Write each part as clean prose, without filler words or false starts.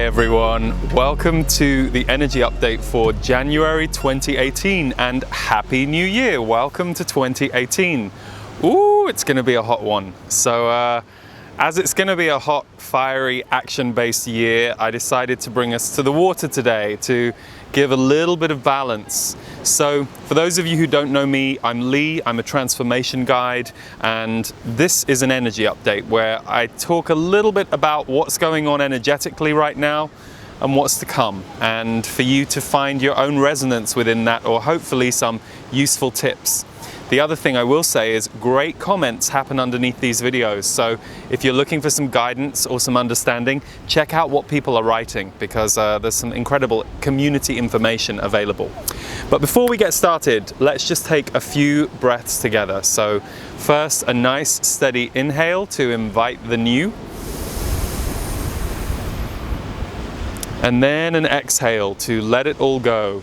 Hi everyone, welcome to the energy update for January 2018 and Happy New Year. Welcome to 2018. Ooh, it's going to be a hot one. So as it's going to be a hot, fiery, action-based year, I decided to bring us to the water today to give a little bit of balance. So for those of you who don't know me, I'm Lee, I'm a transformation guide, and this is an energy update where I talk a little bit about what's going on energetically right now and what's to come, and for you to find your own resonance within that, or hopefully some useful tips. The other thing I will say is great comments happen underneath these videos, so if you're looking for some guidance or some understanding, check out what people are writing, because there's some incredible community information available. But before we get started, let's just take a few breaths together. So first, a nice steady inhale to invite the new, and then an exhale to let it all go.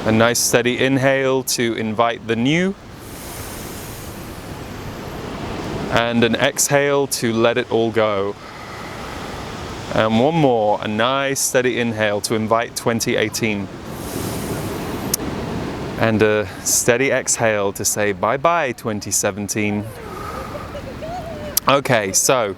A nice steady inhale to invite the new, and an exhale to let it all go. And one more, a nice steady inhale to invite 2018. And a steady exhale to say bye-bye 2017. Okay, so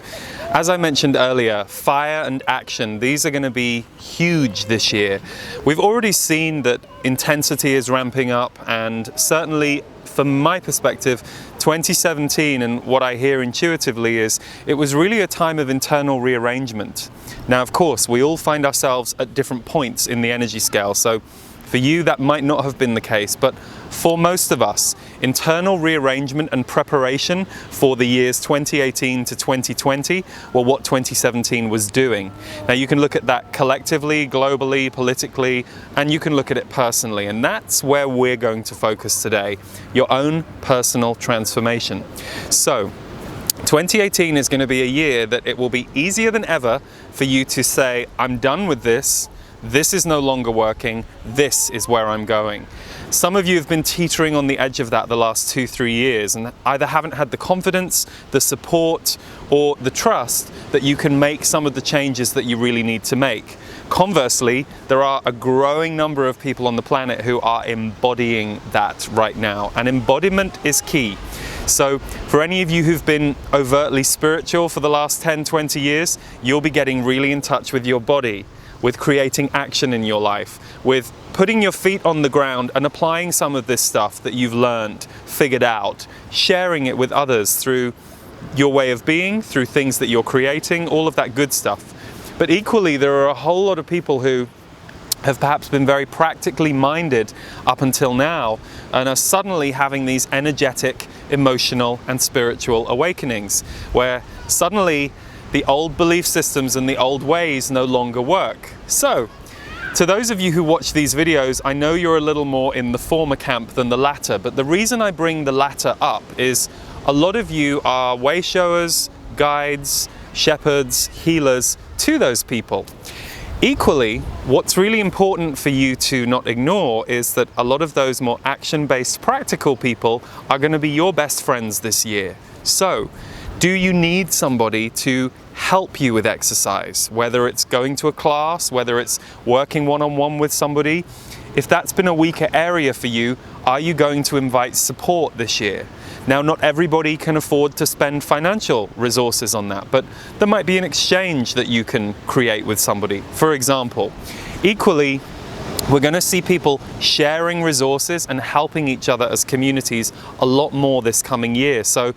as I mentioned earlier, fire and action, these are going to be huge this year. We've already seen that intensity is ramping up, and certainly from my perspective, 2017 and what I hear intuitively is it was really a time of internal rearrangement. Now, of course, we all find ourselves at different points in the energy scale, so for you, that might not have been the case, but for most of us, internal rearrangement and preparation for the years 2018 to 2020 were what 2017 was doing. Now, you can look at that collectively, globally, politically, and you can look at it personally, and that's where we're going to focus today, your own personal transformation. So, 2018 is going to be a year that it will be easier than ever for you to say, I'm done with this. This is no longer working, this is where I'm going. Some of you have been teetering on the edge of that the last 2-3 years and either haven't had the confidence, the support, or the trust that you can make some of the changes that you really need to make. Conversely, there are a growing number of people on the planet who are embodying that right now, and embodiment is key. So for any of you who've been overtly spiritual for the last 10-20 years, you'll be getting really in touch with your body, with creating action in your life, with putting your feet on the ground and applying some of this stuff that you've learned, figured out, sharing it with others through your way of being, through things that you're creating, all of that good stuff. But equally, there are a whole lot of people who have perhaps been very practically minded up until now and are suddenly having these energetic, emotional, and spiritual awakenings, where suddenly the old belief systems and the old ways no longer work. So, to those of you who watch these videos, I know you're a little more in the former camp than the latter, but the reason I bring the latter up is a lot of you are way showers, guides, shepherds, healers to those people. Equally, what's really important for you to not ignore is that a lot of those more action-based practical people are going to be your best friends this year. So, do you need somebody to help you with exercise? Whether it's going to a class, whether it's working one-on-one with somebody, if that's been a weaker area for you, are you going to invite support this year? Now, not everybody can afford to spend financial resources on that, but there might be an exchange that you can create with somebody. For example, equally, we're going to see people sharing resources and helping each other as communities a lot more this coming year. So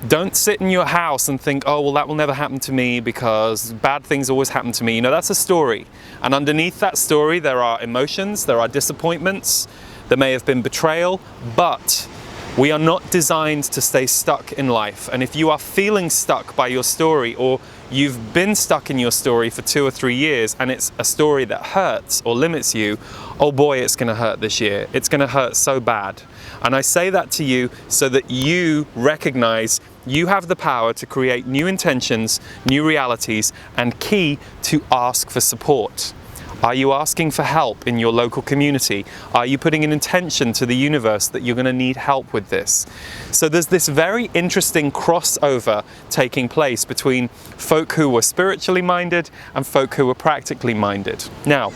don't sit in your house and think, oh, well, that will never happen to me because bad things always happen to me. You know, that's a story. And underneath that story, there are emotions, there are disappointments, there may have been betrayal, but we are not designed to stay stuck in life. And if you are feeling stuck by your story, or you've been stuck in your story for 2 or 3 years and it's a story that hurts or limits you, oh boy, it's going to hurt this year. It's going to hurt so bad. And I say that to you so that you recognize you have the power to create new intentions, new realities, and key, to ask for support. Are you asking for help in your local community? Are you putting an intention to the universe that you're going to need help with this? So there's this very interesting crossover taking place between folk who were spiritually minded and folk who were practically minded. Now,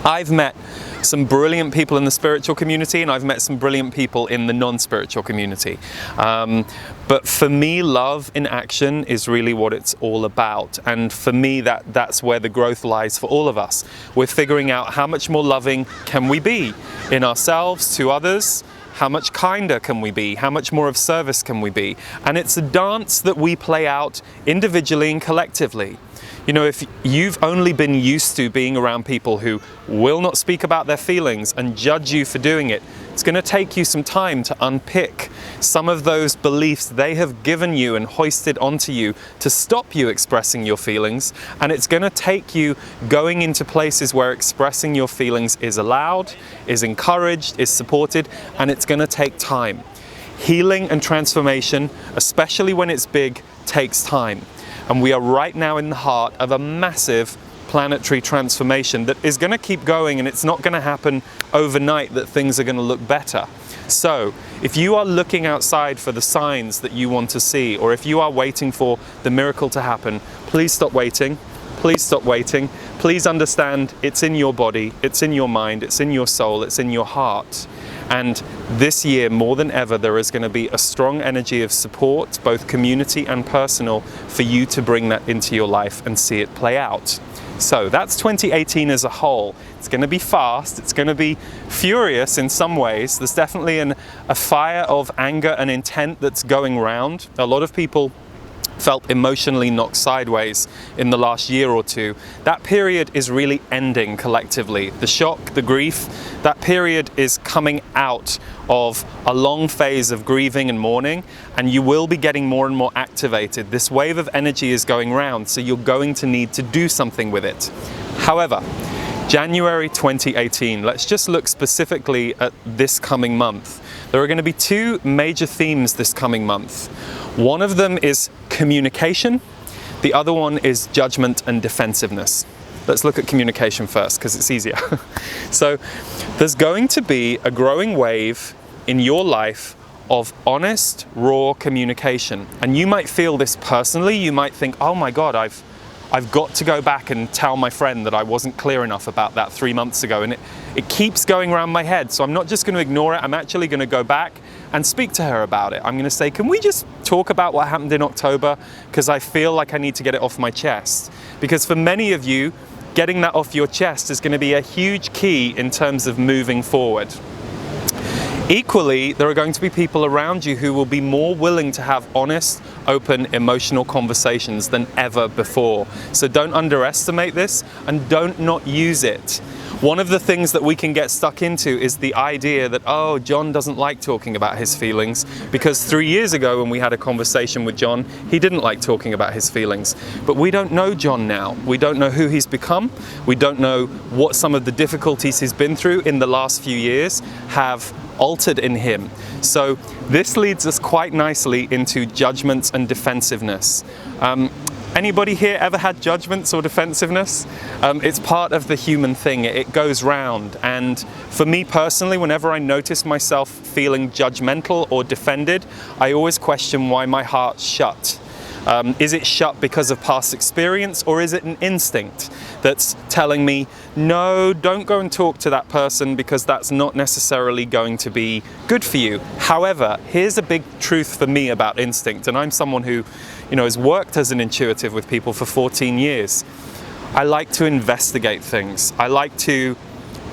I've met some brilliant people in the spiritual community, and I've met some brilliant people in the non-spiritual community. But for me, love in action is really what it's all about. And for me, that's where the growth lies for all of us. We're figuring out how much more loving can we be in ourselves, to others. How much kinder can we be? How much more of service can we be? And it's a dance that we play out individually and collectively. You know, if you've only been used to being around people who will not speak about their feelings and judge you for doing it, it's going to take you some time to unpick some of those beliefs they have given you and hoisted onto you to stop you expressing your feelings. And it's going to take you going into places where expressing your feelings is allowed, is encouraged, is supported, and it's going to take time. Healing and transformation, especially when it's big, takes time. And we are right now in the heart of a massive planetary transformation that is going to keep going, and it's not going to happen overnight that things are going to look better. So if you are looking outside for the signs that you want to see, or if you are waiting for the miracle to happen, please stop waiting. Please stop waiting. Please understand it's in your body, it's in your mind, it's in your soul, it's in your heart. And this year, more than ever, there is going to be a strong energy of support, both community and personal, for you to bring that into your life and see it play out. So that's 2018 as a whole. It's going to be fast, it's going to be furious in some ways. There's definitely a fire of anger and intent that's going round. A lot of people felt emotionally knocked sideways in the last year or two. That period is really ending collectively. The shock, the grief, that period is coming out of a long phase of grieving and mourning, and you will be getting more and more activated. This wave of energy is going round, so you're going to need to do something with it. However, January 2018, let's just look specifically at this coming month. There are going to be two major themes this coming month. One of them is communication, the other one is judgment and defensiveness. Let's look at communication first because it's easier. So there's going to be a growing wave in your life of honest, raw communication. And you might feel this personally. You might think, oh my God, I've got to go back and tell my friend that I wasn't clear enough about that 3 months ago. And it keeps going around my head. So I'm not just going to ignore it. I'm actually going to go back and speak to her about it. I'm going to say, can we just talk about what happened in October? Because I feel like I need to get it off my chest. Because for many of you, getting that off your chest is going to be a huge key in terms of moving forward. Equally, there are going to be people around you who will be more willing to have honest, open, emotional conversations than ever before. So don't underestimate this and don't not use it. One of the things that we can get stuck into is the idea that, oh, John doesn't like talking about his feelings, because 3 years ago when we had a conversation with John, he didn't like talking about his feelings. But we don't know John now. We don't know who he's become. We don't know what some of the difficulties he's been through in the last few years have altered in him. So this leads us quite nicely into judgments and defensiveness. Anybody here ever had judgments or defensiveness? It's part of the human thing. It goes round. And for me personally, whenever I notice myself feeling judgmental or defended, I always question why my heart's shut. Is it shut because of past experience, or is it an instinct that's telling me, no, don't go and talk to that person because that's not necessarily going to be good for you? However, here's a big truth for me about instinct, and I'm someone who, has worked as an intuitive with people for 14 years. I like to investigate things. I like to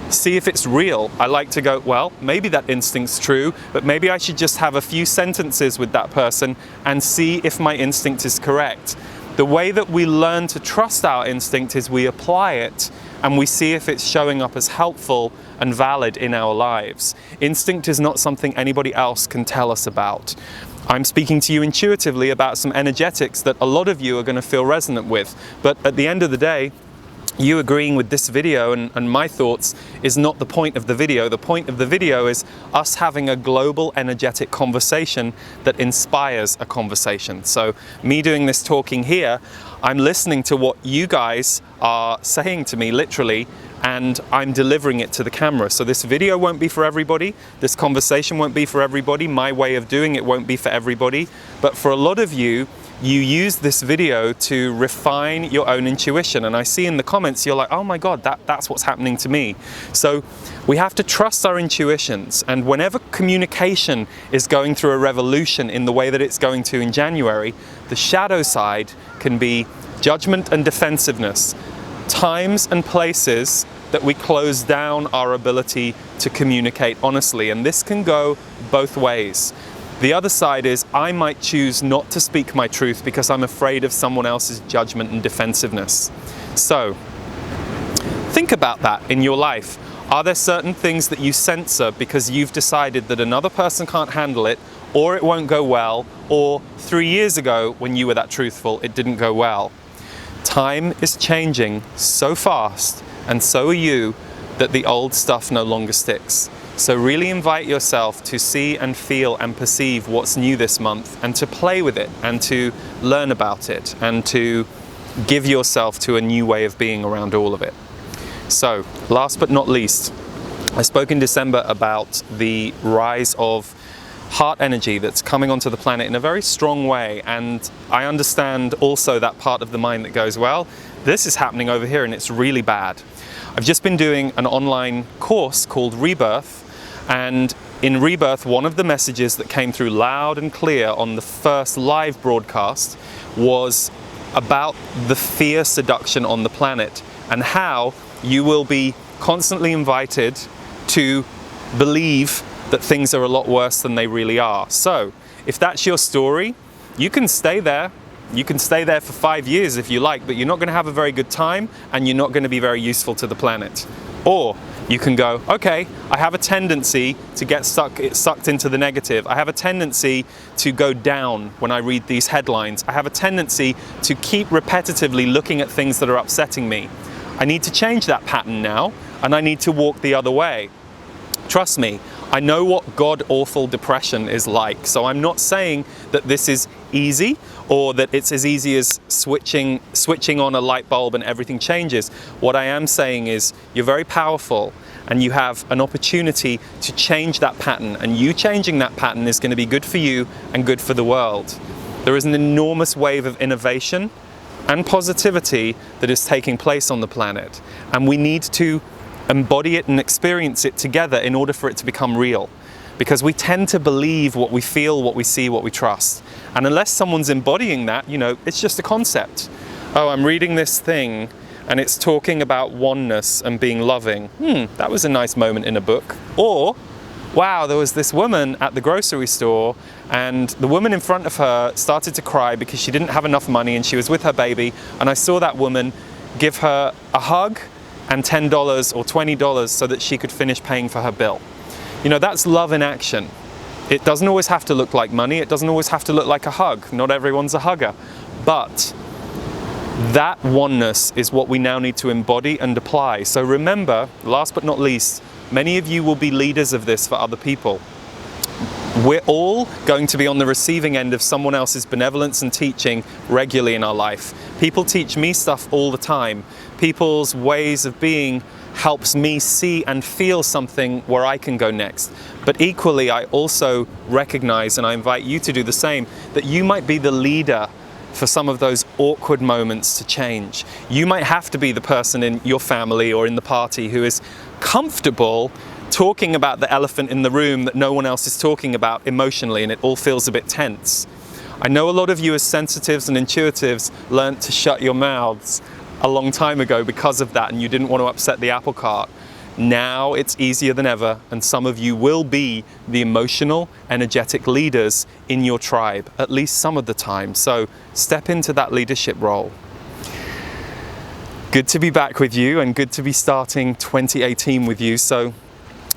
see if it's real. I like to go, well, maybe that instinct's true, but maybe I should just have a few sentences with that person and see if my instinct is correct. The way that we learn to trust our instinct is we apply it and we see if it's showing up as helpful and valid in our lives. Instinct is not something anybody else can tell us about. I'm speaking to you intuitively about some energetics that a lot of you are going to feel resonant with, but at the end of the day, you agreeing with this video and my thoughts is not the point of the video. The point of the video is us having a global energetic conversation that inspires a conversation. So me doing this talking here, I'm listening to what you guys are saying to me literally and I'm delivering it to the camera. So this video won't be for everybody, this conversation won't be for everybody, my way of doing it won't be for everybody, but for a lot of you, you use this video to refine your own intuition. And I see in the comments, you're like, oh my God, that's what's happening to me. So we have to trust our intuitions. And whenever communication is going through a revolution in the way that it's going to in January, the shadow side can be judgment and defensiveness, times and places that we close down our ability to communicate honestly. And this can go both ways. The other side is I might choose not to speak my truth because I'm afraid of someone else's judgment and defensiveness. So think about that in your life. Are there certain things that you censor because you've decided that another person can't handle it, or it won't go well, or 3 years ago when you were that truthful, it didn't go well? Time is changing so fast, and so are you, that the old stuff no longer sticks. So really invite yourself to see and feel and perceive what's new this month, and to play with it and to learn about it and to give yourself to a new way of being around all of it. So last but not least, I spoke in December about the rise of heart energy that's coming onto the planet in a very strong way, and I understand also that part of the mind that goes, well, this is happening over here and it's really bad. I've just been doing an online course called Rebirth, and in Rebirth, one of the messages that came through loud and clear on the first live broadcast was about the fear seduction on the planet, and how you will be constantly invited to believe that things are a lot worse than they really are. So if that's your story, you can stay there. You can stay there for 5 years if you like, but you're not going to have a very good time and you're not going to be very useful to the planet. Or you can go, okay, I have a tendency to get sucked into the negative. I have a tendency to go down when I read these headlines. I have a tendency to keep repetitively looking at things that are upsetting me. I need to change that pattern now, and I need to walk the other way. Trust me, I know what god-awful depression is like, so I'm not saying that this is easy or that it's as easy as switching on a light bulb and everything changes. What I am saying is you're very powerful and you have an opportunity to change that pattern, and you changing that pattern is going to be good for you and good for the world. There is an enormous wave of innovation and positivity that is taking place on the planet, and we need to embody it and experience it together in order for it to become real. Because we tend to believe what we feel, what we see, what we trust. And unless someone's embodying that, you know, it's just a concept. Oh, I'm reading this thing and it's talking about oneness and being loving. That was a nice moment in a book. Or, wow, there was this woman at the grocery store and the woman in front of her started to cry because she didn't have enough money and she was with her baby. And I saw that woman give her a hug and $10 or $20 so that she could finish paying for her bill. You know, that's love in action. It doesn't always have to look like money. It doesn't always have to look like a hug. Not everyone's a hugger. But that oneness is what we now need to embody and apply. So remember, last but not least, many of you will be leaders of this for other people. We're all going to be on the receiving end of someone else's benevolence and teaching regularly in our life. People teach me stuff all the time. People's ways of being helps me see and feel something where I can go next. But equally, I also recognize, and I invite you to do the same, that you might be the leader for some of those awkward moments to change. You might have to be the person in your family or in the party who is comfortable talking about the elephant in the room that no one else is talking about emotionally, and it all feels a bit tense. I know a lot of you as sensitives and intuitives learned to shut your mouths a long time ago because of that, and you didn't want to upset the apple cart. Now it's easier than ever, and some of you will be the emotional, energetic leaders in your tribe, at least some of the time. So step into that leadership role. Good to be back with you, and good to be starting 2018 with you. So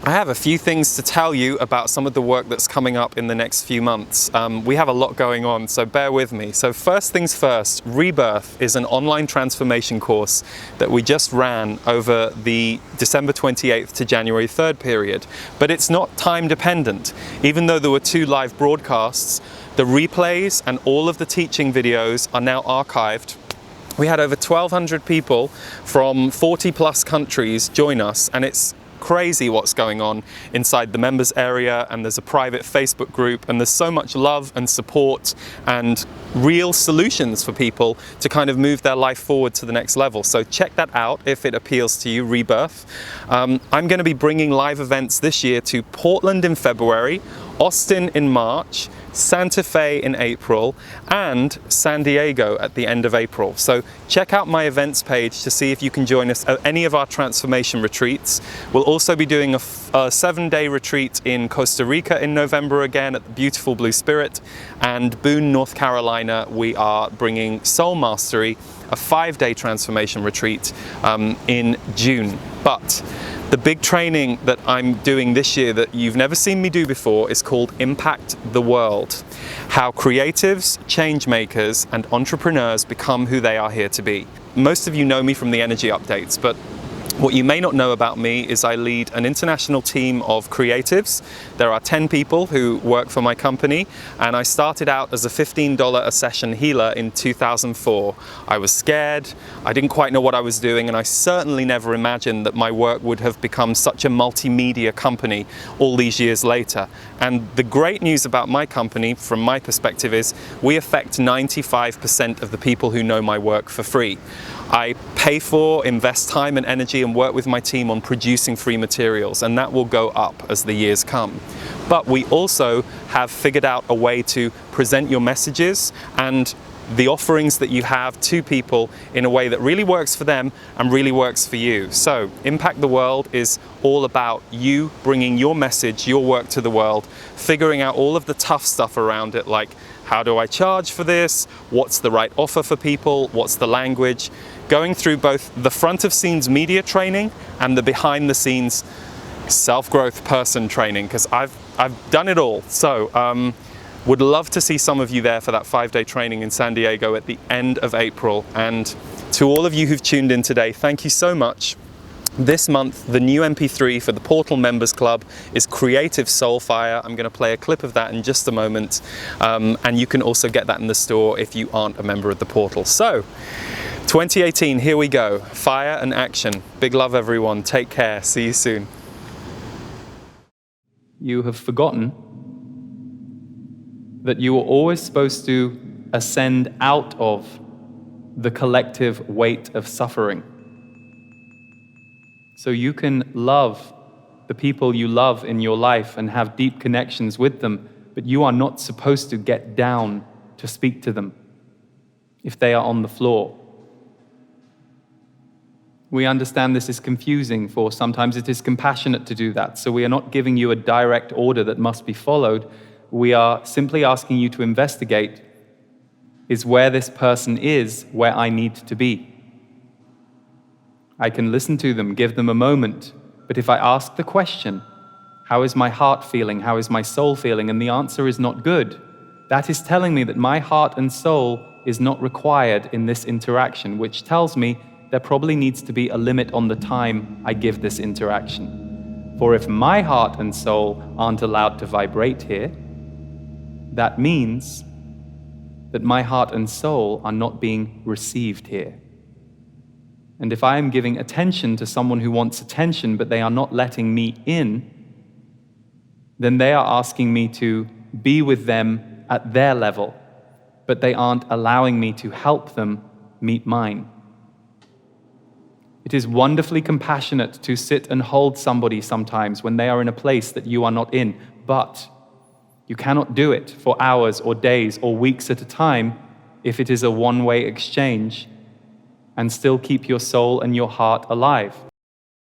I have a few things to tell you about some of the work that's coming up in the next few months. We have a lot going on, so bear with me. So first things first, Rebirth is an online transformation course that we just ran over the December 28th to January 3rd period. But it's not time dependent. Even though there were 2 live broadcasts, the replays and all of the teaching videos are now archived We had over 1,200 people from 40 plus countries join us, and it's crazy what's going on inside the members area, and there's a private Facebook group, and there's so much love and support and real solutions for people to kind of move their life forward to the next level. So check that out if it appeals to you, Rebirth. I'm going to be bringing live events this year to Portland in February, Austin in March, Santa Fe in April, and San Diego at the end of April. So check out my events page to see if you can join us at any of our transformation retreats. We'll also be doing a 7-day retreat in Costa Rica in November again at the beautiful Blue Spirit, and Boone, North Carolina, we are bringing Soul Mastery, a 5-day transformation retreat in June. But the big training that I'm doing this year that you've never seen me do before is called Impact the World. How creatives, change makers, and entrepreneurs become who they are here to be. Most of you know me from the energy updates, but what you may not know about me is I lead an international team of creatives. There are 10 people who work for my company, and I started out as a $15 a session healer in 2004. I was scared, I didn't quite know what I was doing, and I certainly never imagined that my work would have become such a multimedia company all these years later. And the great news about my company, from my perspective, is we affect 95% of the people who know my work for free. I pay for, invest time and energy, and work with my team on producing free materials, and that will go up as the years come. But we also have figured out a way to present your messages and the offerings that you have to people in a way that really works for them and really works for you. So Impact the World is all about you bringing your message, your work to the world, figuring out all of the tough stuff around it, like how do I charge for this? What's the right offer for people? What's the language? Going through both the front of scenes media training and the behind the scenes self-growth person training, because I've done it all. So would love to see some of you there for that 5-day training in San Diego at the end of April. And to all of you who've tuned in today, thank you so much. This month, the new MP3 for the Portal Members Club is Creative Soulfire. I'm going to play a clip of that in just a moment. And you can also get that in the store if you aren't a member of the Portal. So, 2018, here we go. Fire and action. Big love, everyone. Take care. See you soon. You have forgotten that you were always supposed to ascend out of the collective weight of suffering. So you can love the people you love in your life and have deep connections with them, but you are not supposed to get down to speak to them if they are on the floor. We understand this is confusing, for sometimes it is compassionate to do that. So we are not giving you a direct order that must be followed. We are simply asking you to investigate, is where this person is where I need to be? I can listen to them, give them a moment, but if I ask the question, how is my heart feeling? How is my soul feeling? And the answer is not good. That is telling me that my heart and soul is not required in this interaction, which tells me there probably needs to be a limit on the time I give this interaction. For if my heart and soul aren't allowed to vibrate here, that means that my heart and soul are not being received here. And if I am giving attention to someone who wants attention, but they are not letting me in, then they are asking me to be with them at their level, but they aren't allowing me to help them meet mine. It is wonderfully compassionate to sit and hold somebody sometimes when they are in a place that you are not in, but you cannot do it for hours or days or weeks at a time if it is a one-way exchange, and still keep your soul and your heart alive.